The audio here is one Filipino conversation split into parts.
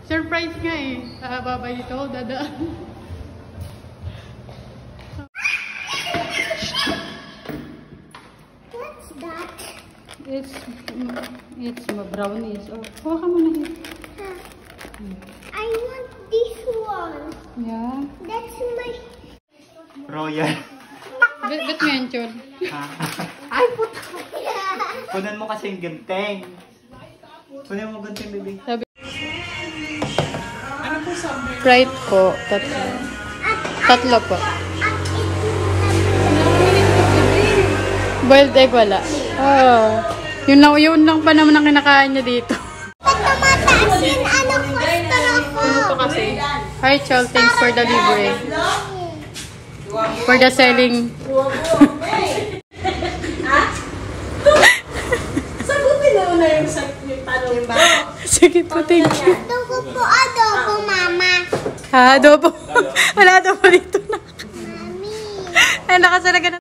Surprise nga eh. Babay ito, dadaan. What's that? It's my brownies. Oh, kuha ka muna here. I want this one. Yeah. That's my... Royal. Ba't mo yan, Chol? Ay, puta. Punan mo kasi yung ganteng. Punan mo ganteng, baby. Sabi. Sprite po. Tatlo po. Boiled egg wala. Oh. Yun lang pa naman ang kinakain niya dito. Pag tumataas yun, ano ko? Ano to kasi? Hi, Chol. Thanks for the libre. For the selling. Sagutin na una yung tanong ba? Sige po, thank you. Adobo po, adobo, mama. Ha, adobo. Wala adobo dito na. Mami. Ay, nakasalaga na.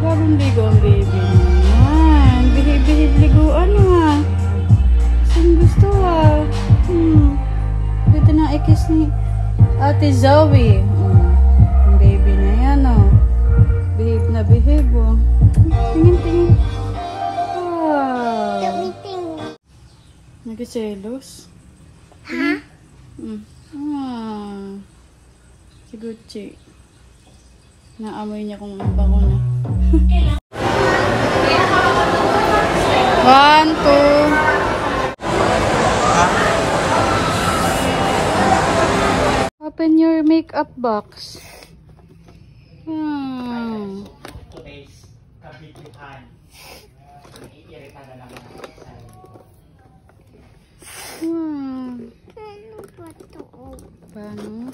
Bagong ligo ang baby naman. Bihib-bihib liguan ah. Saan gusto ah. Ito na ikis ni Ate Zoe. Ang baby na yan oh. Bihib na bihib oh. Tingin-tingin. Wow. Tumiting. Nagsiselos? Ha? Si Gucci. Naamoy niya kung bango na. 1, 2. Open your makeup box. Today's kabituhan. Iirita na lang Ano ba ito? Paano?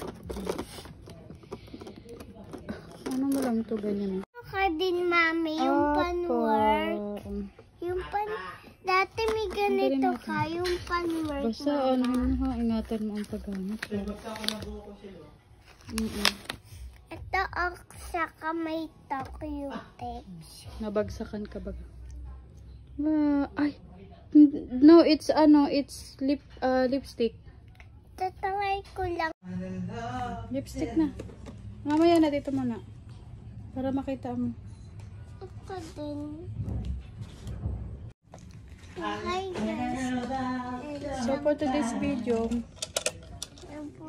Ano mo lang ito ganyan? Ka din, mami, yung pan-work. Yung dati may ganito ka, yung pan-work. Basta ano ha, ingatan mo ang paggamit. Ito ang saka may Tokyo tapes. Nabagsakan ka ba? Ay, no, it's lipstick. Tataway ko lang. Lipstick na. Mamaya na dito muna. Para makita mo. Ito din. Hi guys. So for today's video,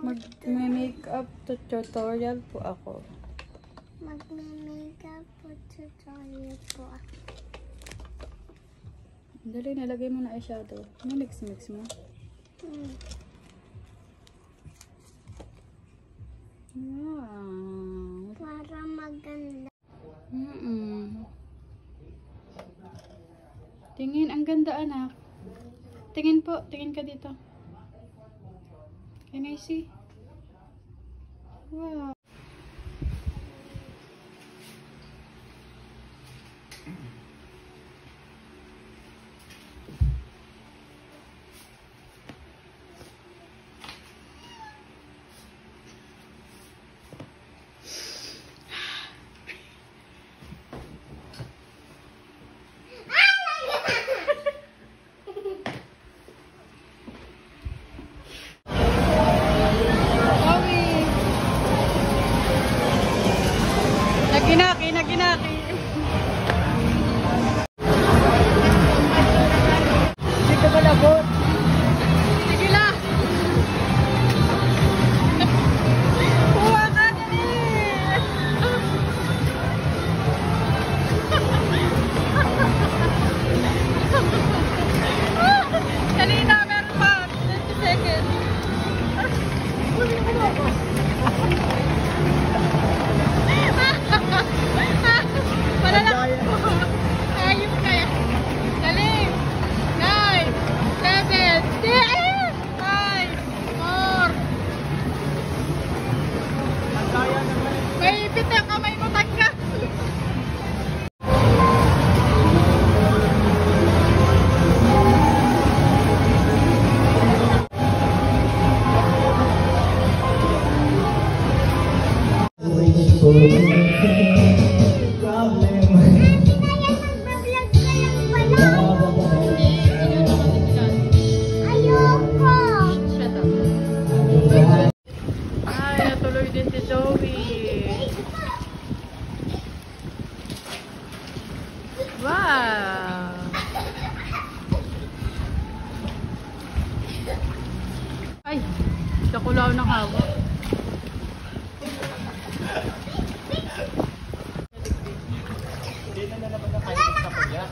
mag-makeup tutorial po ako. Mag-makeup tutorial po ako. Dali, nalagay mo na eyeshadow. Mix mo. Wow. Para maganda. Tingin, ang ganda anak. Tingin po, tingin ka dito. Can I see? Wow. Wala ako nakawak. Hindi na naman nakaibig sa kuya.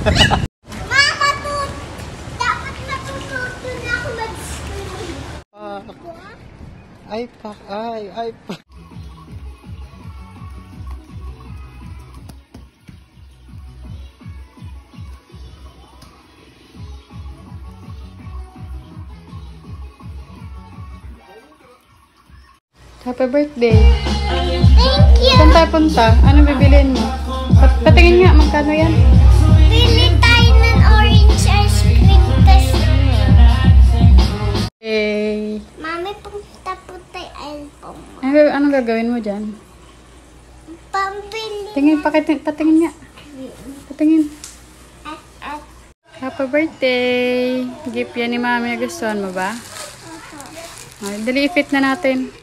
Mama, dapat natututo na ako mag-swimming. Ay pa. Happy birthday. Thank you. Saan tayo punta? Ano bibiliin mo? Patingin nga, magkano yan? Bili tayo ng orange ice cream kasi Eh, Mami, punta po tayo album. anong gagawin mo dyan? Pambili. Tingin, patingin nga. Patingin. At Happy birthday! Gift yan ni Mami. Nagustuhan mo ba? Ay, dali i-fit na natin.